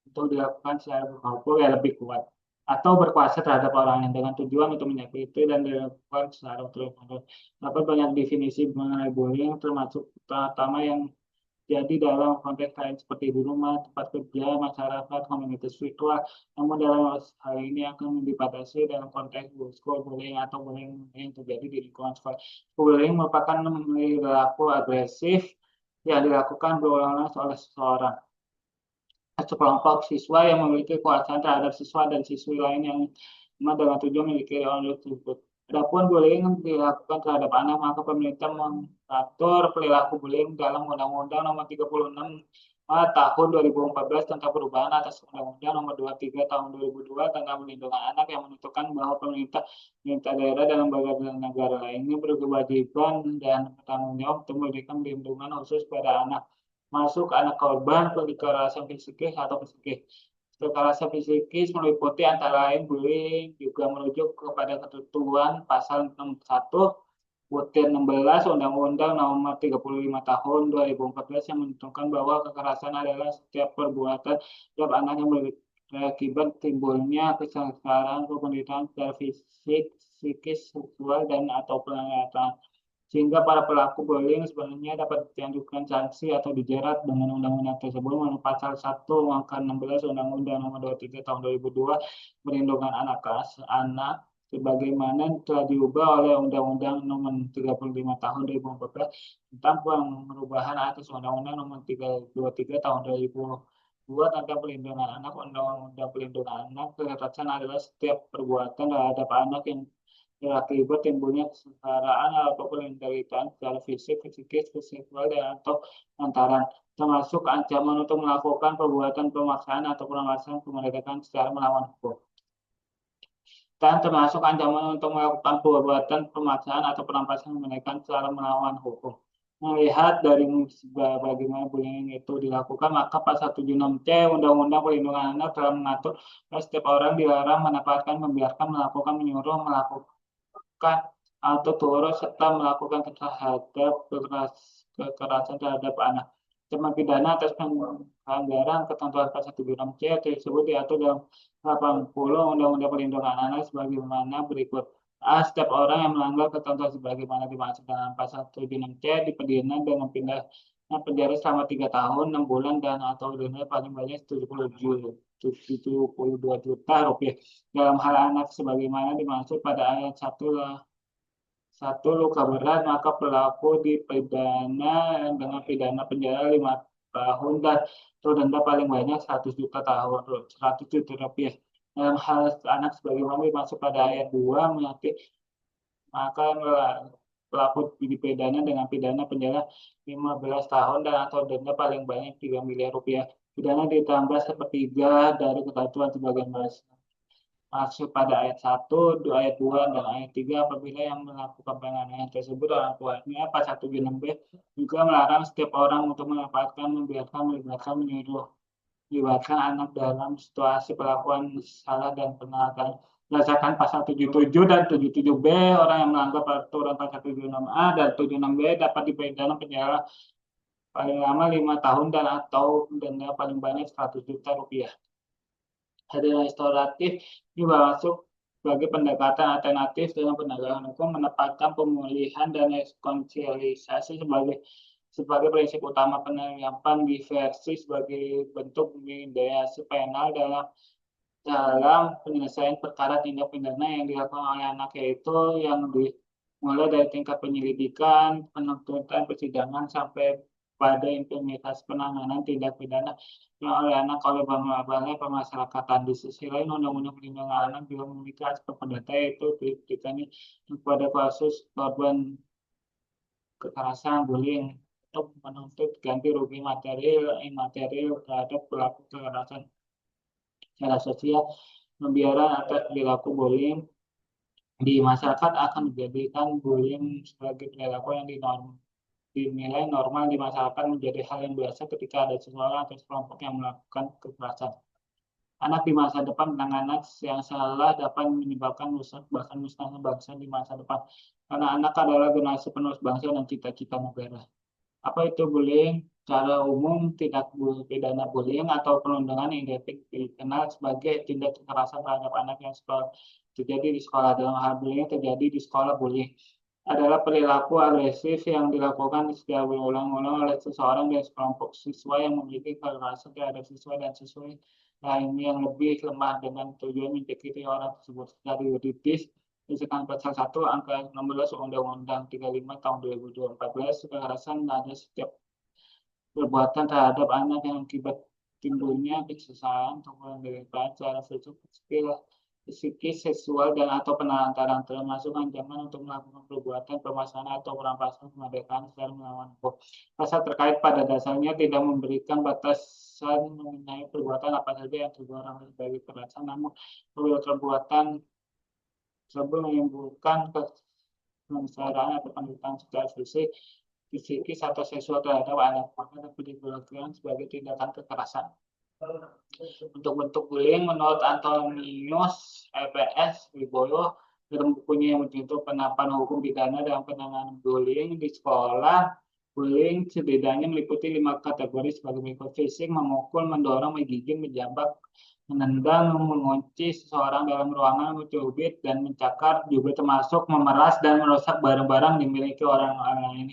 untuk dilakukan secara berkelompok yang lebih kuat. atau berkuasa terhadap orang lain dengan tujuan untuk menyakiti dan dilakukan secara terus-menerus. Dapat banyak definisi mengenai bullying, termasuk pertama yang jadi dalam konteks lain seperti di rumah, tempat kerja, masyarakat, komunitas virtual. Namun dalam hal ini akan dibatasi dalam konteks school bullying atau bullying yang terjadi di lingkungan sekolah. Bullying merupakan perilaku agresif yang dilakukan berulang-ulang oleh seseorang sekelompok siswa yang memiliki kekuasaan terhadap siswa dan siswi lain yang dengan tujuan memiliki orang tersebut. Adapun bullying dilakukan terhadap anak, maka pemerintah mengatur perilaku bullying dalam Undang-Undang Nomor 36 Tahun 2014 tentang perubahan atas Undang-Undang Nomor 23 Tahun 2002 tentang perlindungan anak yang menentukan bahwa pemerintah daerah dan lembaga negara lainnya berkewajiban dan bertanggung jawab untuk memberikan perlindungan khusus pada anak masuk anak korban kekerasan psikis atau psikis. Kekerasan psikis meliputi antara lain bullying, juga merujuk kepada ketentuan pasal 61 Butir 16 Undang-Undang Nomor 35 Tahun 2014 yang menentukan bahwa kekerasan adalah setiap perbuatan terhadap anak yang berakibat timbulnya kesengsaraan, penderitaan secara fisik, psikis, seksual, dan atau pelanggaran sehingga para pelaku bullying sebenarnya dapat diajukan sanksi atau dijerat dengan undang-undang tersebut menurut pasal 1 angka 16 Undang-Undang Nomor 23 Tahun 2002 Perlindungan Anak sebagaimana telah diubah oleh Undang-Undang Nomor 35 Tahun 2014 tentang perubahan atas Undang-Undang Nomor 33 Tahun 2002 tentang perlindungan anak. Undang-Undang perlindungan anak kekerasan adalah setiap perbuatan terhadap anak yang berakibat timbulnya kesengsaraan ataupun penderitaan secara fisik, psikis, seksual, dan atau lantaran termasuk ancaman untuk melakukan perbuatan pemaksaan atau pemaksaan kemerdekaan secara melawan hukum dan termasuk ancaman untuk melakukan perbuatan pemaksaan atau perampasan kemerdekaan secara melawan hukum. Melihat dari bagaimana bullying itu dilakukan, maka pasal 76C Undang-Undang Perlindungan Anak telah mengatur bahwa setiap orang dilarang menempatkan, membiarkan, melakukan, menyuruh, melakukan atau turut serta melakukan kekerasan terhadap anak. Ancaman pidana atas pelanggaran ketentuan pasal 76C tersebut diatur dalam 80 Undang-Undang Perlindungan Anak sebagaimana berikut. Setiap orang yang melanggar ketentuan sebagaimana dimaksud dalam pasal 76C dipidana dengan penjara selama 3 tahun, 6 bulan, dan atau denda paling banyak 72 juta rupiah. Dalam hal anak sebagaimana dimaksud pada ayat 1 luka berat, maka pelaku dipidana dengan pidana penjara 5 tahun dan atau denda paling banyak 100 juta rupiah. Dalam hal anak sebagaimana dimaksud pada ayat 2 maka pelaku dipidana dengan pidana penjara 15 tahun dan atau denda paling banyak 3 miliar rupiah. Pidana ditambah sepertiga dari ketentuan sebagian masuk pada ayat 1, ayat 2, dan ayat 3 apabila yang melakukan penganiayaan tersebut orang tuanya. Pasal 76B juga melarang setiap orang untuk menempatkan, membiarkan, melibatkan, menyuruh melibatkan anak dalam situasi perlakuan salah dan penolakan. Berdasarkan pasal 77 dan 77B, orang yang melanggar peraturan pasal 76A dan 76B dapat dipidana penjara paling lama 5 tahun dan atau denda paling banyak 100 juta rupiah. Hadiah restoratif juga masuk sebagai pendekatan alternatif dalam penegakan hukum, menempatkan pemulihan dan rekonsiliasi sebagai prinsip utama penerapan diversi sebagai bentuk mediasi penal dalam penyelesaian perkara tindak pidana yang dilakukan oleh anak, yaitu yang dimulai dari tingkat penyelidikan, penuntutan, persidangan sampai pada implementasi penanganan tindak pidana yang oleh anak oleh berbagai pemasyarakatan. Di sisi lain, Undang-Undang Perlindungan Anak juga memiliki aspek perdata, yaitu diberikan kepada kasus korban kekerasan bullying untuk menuntut ganti rugi material imaterial terhadap pelaku kekerasan secara sosial. Pembiaran atas perilaku bullying di masyarakat akan menjadikan bullying sebagai perilaku yang dinilai normal di masyarakat, menjadi hal yang biasa ketika ada seseorang atau sekelompok yang melakukan kekerasan. Anak di masa depan, penanganan yang salah dapat menyebabkan rusak bahkan musnahnya bangsa di masa depan. Karena anak adalah generasi penerus bangsa dan cita-cita negara. Apa itu bullying? Secara umum, tindak pidana bullying atau perundungan yang dikenal sebagai tindak kekerasan terhadap anak yang terjadi di sekolah. Dalam hal bullying terjadi di sekolah, bullying adalah perilaku agresif yang dilakukan secara berulang-ulang oleh seseorang dan sekelompok siswa yang memiliki kekerasan terhadap siswa dan siswa lainnya yang lebih lemah dengan tujuan menyakiti orang tersebut. Secara yuridis, misalkan pasal 1 angka 16 Undang-Undang 35 tahun 2014, kekerasan ada setiap perbuatan terhadap anak yang akibat timbulnya kesusahan atau penderitaan secara fisik, psikis, seksual, dan atau penelantaran, termasuk ancaman untuk melakukan perbuatan permasalahan atau perampasan kemerdekaan secara melawan hukum. Pasal terkait pada dasarnya tidak memberikan batasan mengenai perbuatan apa saja yang tergolong sebagai kekerasan, namun apabila perbuatan tersebut menimbulkan kesengsaraan atau penderitaan secara fisik, psikis atau seksual terhadap anak, maka dapat digolongkan sebagai tindakan kekerasan. Untuk bentuk bullying, menurut Antonius EPS Wibowo dalam bukunya yang berjudul Penerapan Hukum Pidana dalam Penanganan Bullying di Sekolah, bullying setidaknya meliputi 5 kategori sebagai berikut: fisik, memukul, mendorong, menggigit, menjambak, menendang, mengunci seseorang dalam ruangan, mencubit, dan mencakar, juga termasuk memeras dan merusak barang-barang dimiliki orang lain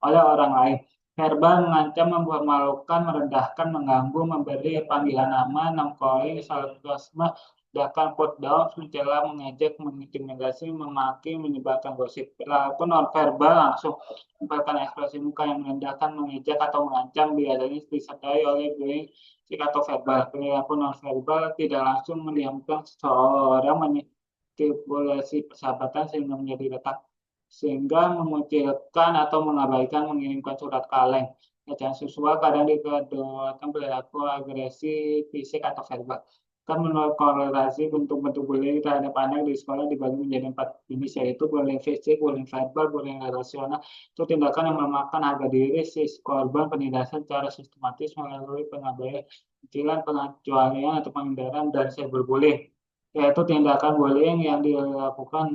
oleh orang lain. Verbal mengancam, mempermalukan, merendahkan, mengganggu, memberi panggilan nama, name-calling, sarkasme, bahkan put down, mencela, mengejek, mengintimidasi, memaki, menyebarkan gosip. Perilaku non-verbal langsung merupakan ekspresi muka yang merendahkan, mengejek, atau mengancam, biasanya disertai oleh bullying atau verbal. Perilaku non-verbal tidak langsung mendiamkan seseorang, manipulasi persahabatan sehingga menjadi retak, sehingga mengucilkan atau mengabaikan, mengirimkan surat kaleng. Pelecehan seksual kadang dikeduakan perilaku agresi fisik atau verbal. Kan menurut korelasi bentuk-bentuk bullying terhadap anak di sekolah dibagi menjadi 4 jenis, yaitu bullying fisik, bullying verbal, bullying relasional. Itu tindakan yang melemahkan harga diri si korban, penindasan secara sistematis melalui pengabaian, kecilan, pengecualian, atau penghindaran, dan cyberbullying, yaitu tindakan bullying yang dilakukan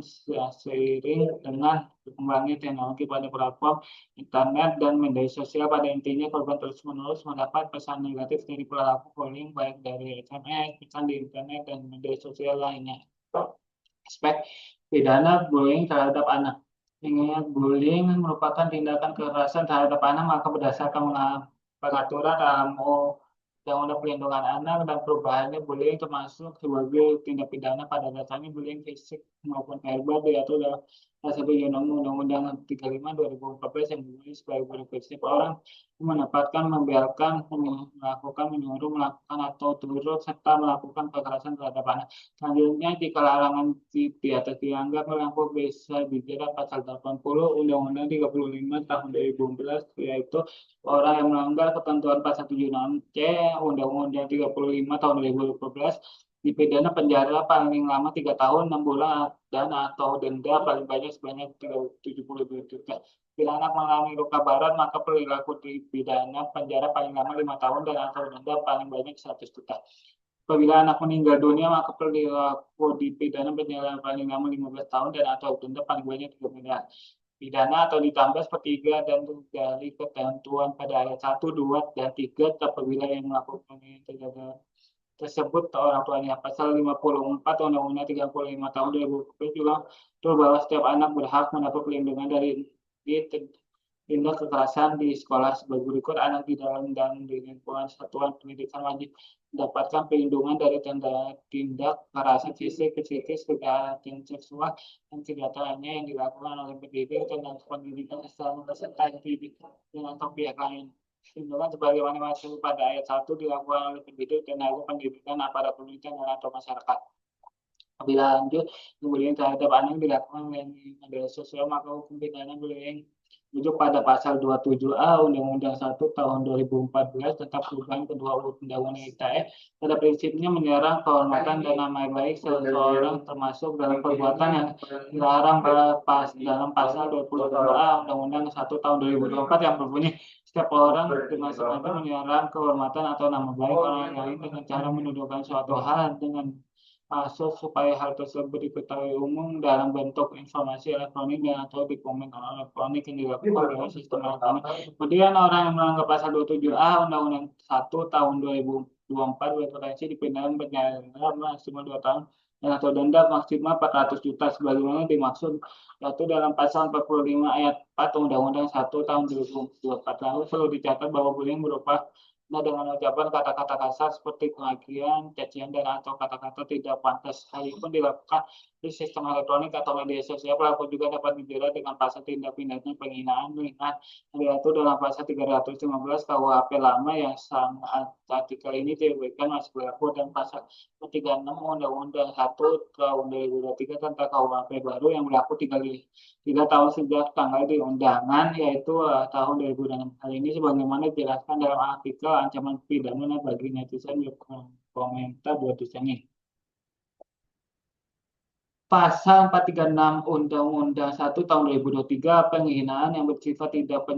seiring dengan berkembangnya teknologi pada platform internet dan media sosial. Pada intinya, korban terus-menerus mendapat pesan negatif dari pelaku bullying, baik dari SMS, pesan di internet, dan media sosial lainnya. Aspek pidana bullying terhadap anak. Mengingat bullying merupakan tindakan kekerasan terhadap anak, maka berdasarkan pengaturan dalam Undang-Undang Perlindungan Anak dan perubahannya, bullying termasuk sebagai tindak pidana. Pada dasarnya bullying fisik maupun verbal diatur dalam pasal Undang-Undang 35 2014 yang bunyi sebagai berikut: setiap orang mendapatkan, membiarkan, melakukan, menyuruh, melakukan, atau turut serta melakukan kekerasan terhadap anak. Selanjutnya, jika larangan di atas dianggap melanggar, bisa dijerat pasal 80 Undang-Undang 35 tahun 2014, yaitu orang yang melanggar ketentuan pasal 76C Undang-Undang 35 tahun 2012 dipidana penjara paling lama 3 tahun 6 bulan dan atau denda paling banyak sebanyak 70 juta. Bila anak mengalami luka berat, maka perilaku dipidana penjara paling lama 5 tahun dan atau denda paling banyak 100 juta. Apabila anak meninggal dunia, maka perilaku dipidana penjara paling lama 15 tahun dan atau denda paling banyak 3 miliar. Pidana atau ditambah sepertiga dan dari ketentuan pada ayat 1, 2, dan 3 apabila yang melakukan tersebut orang tuanya. Pasal 54 Undang-Undang 35 tahun 2010 juga bahwa setiap anak berhak mendapat perlindungan dari tindak kekerasan di sekolah sebagai berikut: anak di dalam dan di lingkungan satuan pendidikan wajib mendapatkan perlindungan dari tindak kekerasan fisik, psikis, kekerasan seksual, dan kegiatannya yang dilakukan oleh pendidik dan pendidikan serta didik atau pihak lain. Perlindungan sebagaimana masuk pada ayat 1 dilakukan oleh pendidik, tenaga pendidikan, aparat pendidikan, atau masyarakat. Apabila lanjut, bullying terhadap anak dilakukan oleh media sosial, maka hukum pidana bullying rujuk pada pasal 27A Undang-Undang 1 tahun 2014 tentang perubahan kedua Undang-Undang ITE. Pada prinsipnya menyerang kehormatan dan nama baik seseorang, termasuk dalam perbuatan yang dilarang dalam pasal 22A Undang-Undang 1 tahun 2024 yang berbunyi: setiap orang dengan sengaja menyerang kehormatan atau nama baik orang lain dengan cara menuduhkan suatu hal dengan masuk supaya hal tersebut diketahui umum dalam bentuk informasi elektronik dan atau dokumen elektronik yang dilakukan oleh sistem elektronik. Kemudian orang yang melanggar pasal 27A Undang-Undang 1 tahun 2024 berpotensi dipidana penjara maksimal 2 tahun dan atau denda maksimal 400 juta sebagaimana dimaksud yaitu dalam pasal 45 ayat 4 Undang-Undang 1 tahun 2024. Lalu perlu dicatat bahwa bullying berupa nah, dengan ucapan kata-kata kasar seperti pengakuan, cacian, dan atau kata-kata tidak pantas. Hal itu pun dilakukan di sistem elektronik atau media sosial. Pelaku juga dapat dijerat dengan pasal tindak pidana penghinaan lingkungan yang diatur dalam pasal 315 KUHP lama yang sangat artikel ini diberikan masih berlaku dan pasal 36 Undang-Undang 1 tahun 2023 tentang KUHP baru yang berlaku 3 tahun sejak tanggal di undangan yaitu tahun 2006. Hal ini sebagaimana dijelaskan dalam artikel ancaman pidana bagi netizen yang komentar buat ini. Pasal 436 Undang-Undang 1 tahun 2023 penghinaan yang bersifat tidak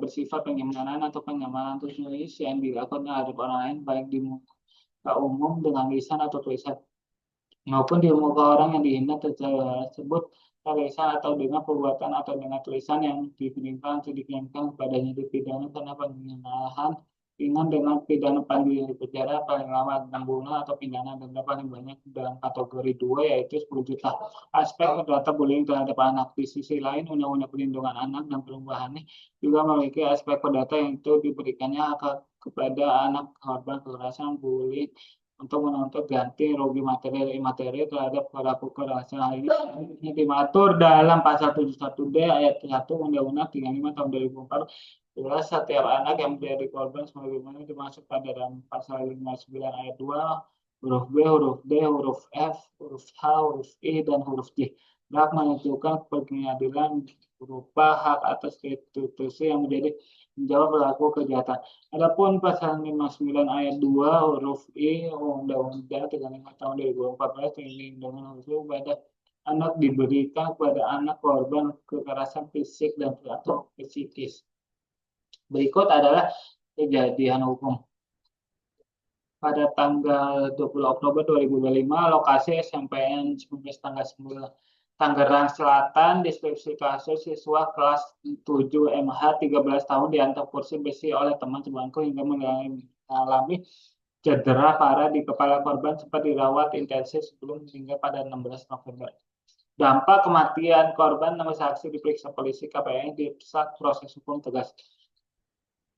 bersifat penghinaan atau penyamaran tulis yang dilakukan terhadap orang lain baik di muka umum dengan lisan atau tulisan maupun di muka orang yang dihina tersebut tulisan atau dengan perbuatan atau dengan tulisan yang dipinggirkan atau dikirimkan kepadanya dipidana karena penghinaan ringan dengan pidana paling penjara paling lama 6 bulan atau pidana denda paling banyak dalam kategori 2 yaitu 10 juta. Aspek data bullying terhadap anak di sisi lain Undang-Undang Perlindungan Anak dan perubahannya juga memiliki aspek perdata yang itu diberikannya kepada anak korban kekerasan bullying untuk menuntut ganti rugi materi terhadap pelaku kekerasan. Hal ini diatur dalam pasal 71D ayat 1 Undang-Undang 35 tahun 2004. Jelas setiap anak yang menjadi korban sebagaimana dimaksud pada dalam pasal 59 ayat 2 huruf B, huruf D, huruf F, huruf H, huruf I, dan huruf J. Berhak menentukan pengadilan berupa hak atas restitusi yang menjawab pelaku kejahatan. Adapun pasal 59 ayat 2 huruf I Undang-Undang 35 tahun 2014 dengan huruf pada anak diberikan kepada anak korban kekerasan fisik dan atau psikis. Berikut adalah kejadian hukum. Pada tanggal 20 Oktober 2025, lokasi SMPN 19 tanggal 9 Tangerang Selatan, deskripsi kasus siswa kelas 7 MH 13 tahun diantar kursi besi oleh teman sebangku hingga mengalami cedera parah di kepala korban sempat dirawat intensif sebelum hingga pada 16 November. Dampak kematian korban nama saksi diperiksa polisi KPN di pusat proses hukum tegas.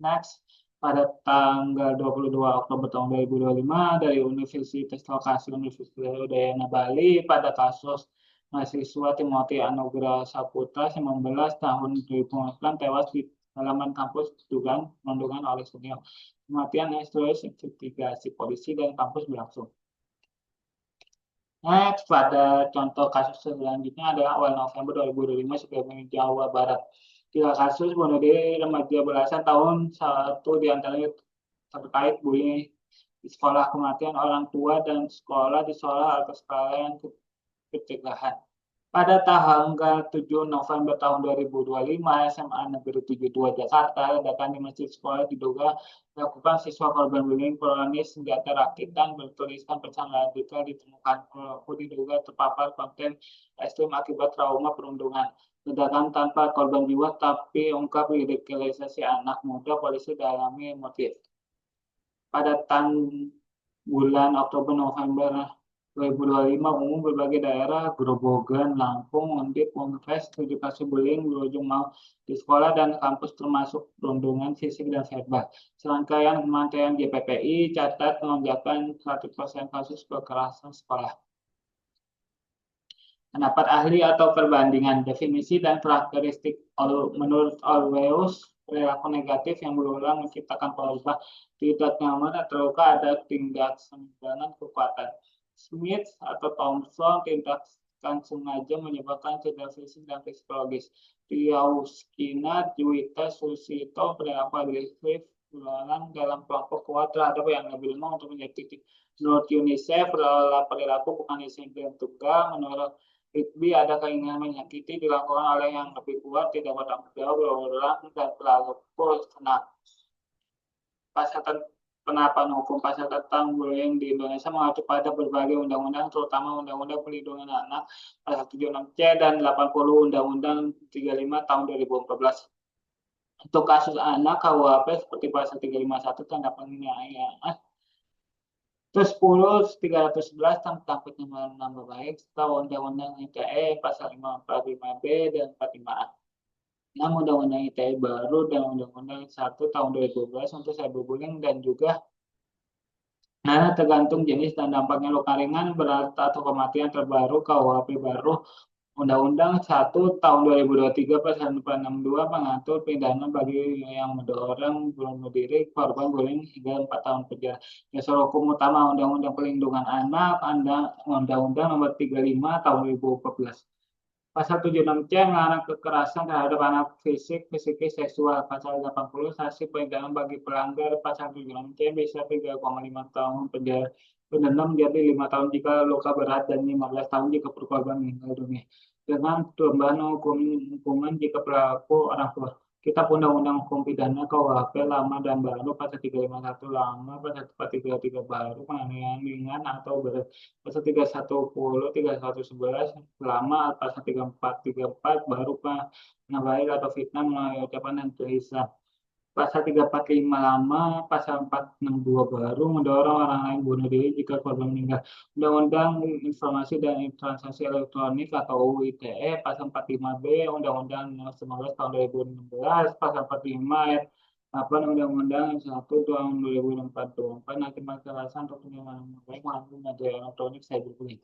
Next, pada tanggal 22 Oktober tahun 2025 dari Universitas Lokasi Universitas Udayana Bali pada kasus mahasiswa Timothy Anugrah Saputra 19 tahun 2009 tewas di halaman kampus dugaan perundungan oleh senior. Kematian terus investigasi polisi dan kampus berlangsung. Next, pada contoh kasus selanjutnya adalah awal November 2025 sebagai Jawa Barat. 3 kasus bunuh diri remaja belasan tahun, satu diantaranya terkait bullying di sekolah, kematian orang tua dan sekolah di sekolah atas kelalaian pencegahan. Pada tanggal 7 November tahun 2025, SMA Negeri 72 Jakarta, ledakan di masjid sekolah diduga dilakukan siswa korban bullying kronis senjata rakitan bertuliskan pesan radikal ditemukan. Pelaku diduga terpapar konten ekstrim akibat trauma perundungan. Ledakan tanpa korban jiwa tapi ungkap radikalisasi anak muda, polisi dalami motif. Pada bulan Oktober November 2025 umum berbagai daerah Grobogan, Lampung, Undip, Unpes, 7 kasus bullying berujung mau di sekolah dan kampus termasuk perundungan fisik dan verbal. Serangkaian Kementerian JPPI catat lonjakan 100% kasus kekerasan sekolah. Pendapat ahli atau perbandingan definisi dan karakteristik menurut Orwellius perilaku negatif yang berulang menciptakan korban tidak nyaman atau terluka ada tindak sembarangan kekuatan. Smith atau Thompson tindakan sengaja menyebabkan cedera fisik dan psikologis. Tiauskina, Juwita, Susito perilaku agresif berulang dalam kelompok kuat terhadap yang lebih lemah untuk menyakiti. Menurut UNICEF, perilaku bukan disiplin tunggal. Menurut Rigby ada keinginan menyakiti dilakukan oleh yang lebih kuat, tidak bertanggung jawab, berulang dan perilaku senang. Pasal penerapan hukum pasal tentang bullying di Indonesia mengacu pada berbagai undang-undang, terutama Undang-Undang Perlindungan Anak pasal 76C dan 80 Undang-Undang 35 tahun 2014. Untuk kasus anak KUHP seperti pasal 351 tentang penganiayaan, terus 10 311 tentang penyimpangan nama baik serta Undang-Undang ITE pasal 545B dan 45A. 6 Undang-Undang ITE baru dan Undang-Undang 1 tahun 2012 untuk cyberbullying dan juga tergantung jenis dan dampaknya luka ringan, berat atau kematian terbaru KUHP baru Undang-Undang 1 tahun 2023 pasal 462 mengatur pidana bagi yang mendorong bunuh diri korban bullying hingga 4 tahun penjara. Dasar hukum utama Undang-Undang Perlindungan Anak, Undang-Undang Nomor 35 tahun 2014. Pasal 76C melarang kekerasan terhadap anak fisik, psikis, seksual. Pasal 80 sanksi pidana bagi pelanggar pasal 76C bisa 3,5 tahun penjara denda menjadi 5 tahun jika luka berat dan 15 tahun jika korban meninggal dunia. Dengan tambahan hukuman jika pelaku orang tua. Kitab Undang-Undang Hukum Pidana KUHP lama dan baru pasal 351 lama, pasal 433 baru penganiayaan ringan atau berat. Pasal 310, 3111 lama, pasal 3434 baru penambahan atau fitnah melalui ucapan dan tulisan. Pasal 345 lama, pasal 462 baru mendorong orang lain bunuh diri jika korban meninggal. Undang-Undang Informasi dan Transaksi Elektronik atau UU ITE, pasal 45B, Undang-Undang 19 tahun 2016, pasal 45 ayat 8 Undang-Undang 1 tahun 2024 nanti kekerasan untuk penyelenggaraan baik melalui media elektronik cyberbullying.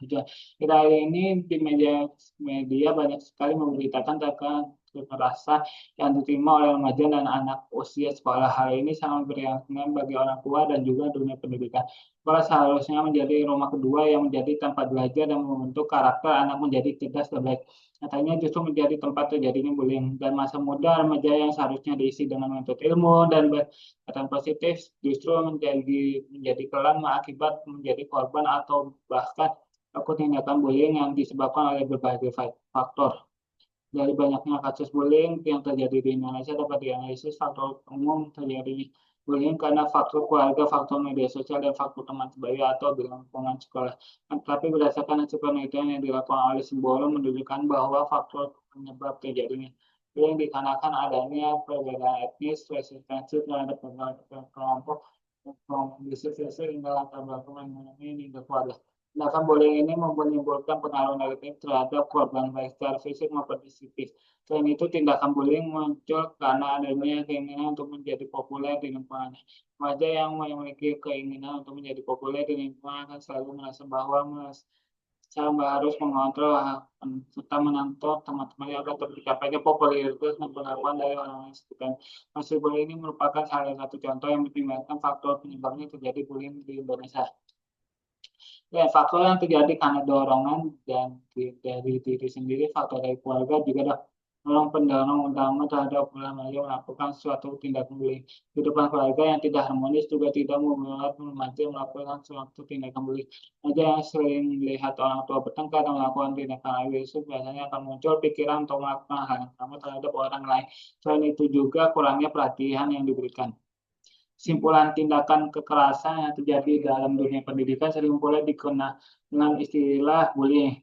Kita hari ini di media banyak sekali memberitakan tentang kekerasan yang diterima oleh remaja dan anak usia sekolah. Hal ini sangat memprihatinkan bagi orang tua dan juga dunia pendidikan. Sekolah seharusnya menjadi rumah kedua yang menjadi tempat belajar dan membentuk karakter anak menjadi cerdas dan baik. Nyatanya justru menjadi tempat terjadinya bullying, dan masa muda remaja yang seharusnya diisi dengan menuntut ilmu dan berkaitan positif justru menjadi kelam akibat menjadi korban atau bahkan takut tindakan bullying yang disebabkan oleh berbagai faktor. Dari banyaknya kasus bullying yang terjadi di Indonesia dapat dianalisis faktor umum terjadi bullying karena faktor keluarga, faktor media sosial, dan faktor teman sebaya atau di lingkungan sekolah. Tapi berdasarkan hasil penelitian yang dilakukan oleh Simbolo menunjukkan bahwa faktor penyebab terjadinya bullying dikarenakan adanya perbedaan etnis, resistensi terhadap kelompok, diskrimininasi hingga latar belakang ekonomi hingga keluarga. Tindakan bullying ini menimbulkan pengaruh negatif terhadap korban baik secara fisik maupun psikis. Selain itu, tindakan bullying muncul karena adanya keinginan untuk menjadi populer di lingkungan. Remaja yang memiliki keinginan untuk menjadi populer di lingkungan akan selalu merasa bahwa harus mengontrol serta menonton teman-temannya agar tercapainya popularitas dan pengakuan dari orang lain sekitar. Hasil bullying ini merupakan salah satu contoh yang mempertimbangkan faktor penyebabnya terjadi bullying di Indonesia. Ya, faktor yang terjadi karena dorongan dan dari diri sendiri, faktor dari keluarga juga ada pendorong utama terhadap remaja melakukan suatu tindakan bullying. Kehidupan keluarga yang tidak harmonis juga tidak membuat remaja melakukan suatu tindakan bullying. Remaja yang sering melihat orang tua bertengkar dan melakukan tindakan agresif biasanya akan muncul pikiran untuk melakukan hal yang sama terhadap orang lain. Selain itu juga kurangnya perhatian yang diberikan. Simpulan tindakan kekerasan yang terjadi dalam dunia pendidikan sering pula dikenal dengan istilah bullying.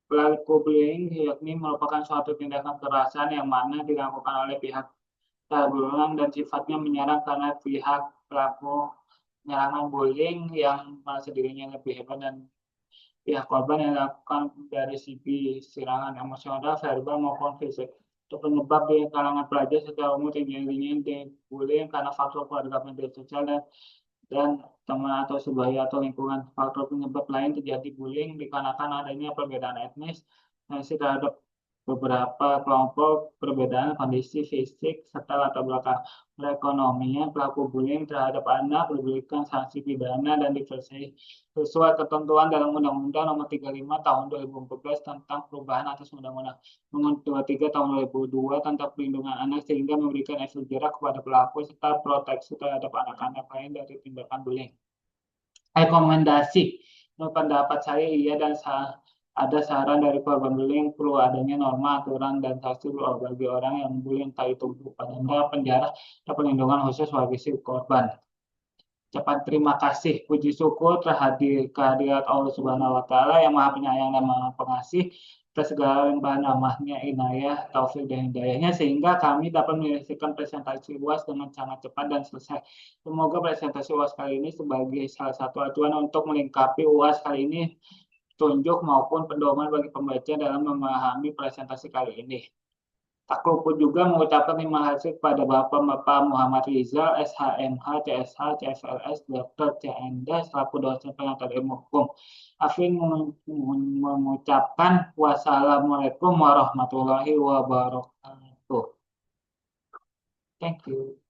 Pelaku bullying yakni merupakan suatu tindakan kekerasan yang mana dilakukan oleh pihak berulang dan sifatnya menyerang karena pihak pelaku penyerangan bullying yang merasa dirinya lebih hebat dan pihak korban yang dilakukan dari segi serangan emosional, verbal maupun fisik. Untuk penyebab di kalangan pelajar secara umum tingginya dibullying karena faktor keluarga, media sosial, dan teman atau sebaya atau lingkungan. Faktor penyebab lain terjadi bullying dikarenakan adanya perbedaan etnis, terhadap beberapa kelompok, perbedaan kondisi fisik, serta latar belakang perekonomian. Pelaku bullying terhadap anak diberikan sanksi pidana dan diversi sesuai ketentuan dalam Undang-Undang Nomor 35 Tahun 2014 tentang perubahan atas Undang-Undang Nomor 23 Tahun 2002 tentang Perlindungan Anak, sehingga memberikan efek jerak kepada pelaku serta proteksi terhadap anak-anak lain dari tindakan bullying. Rekomendasi, menurut pendapat saya iya dan Ada saran dari korban bullying perlu adanya norma, aturan, dan sanksi bagi orang yang bullying, entah itu berupa denda, penjara, atau perlindungan khusus bagi si korban. Ucapan terima kasih, puji syukur kehadirat Allah Subhanahu wa Ta'ala yang Maha Penyayang dan Maha Pengasih atas segala limpahan rahmatnya, inayah, taufik dan hidayahnya sehingga kami dapat menyelesaikan presentasi UAS dengan sangat cepat dan selesai. Semoga presentasi UAS kali ini sebagai salah satu acuan untuk melengkapi UAS kali ini, tunjuk maupun pedoman bagi pembaca dalam memahami presentasi kali ini. Tak luput juga mengucapkan terima kasih kepada Bapak Muhammad Rizal, SHMH, CSH, CSLS, Dr. CND, selaku dosen pengantar ilmu hukum. Afin mengucapkan wassalamualaikum warahmatullahi wabarakatuh. Thank you.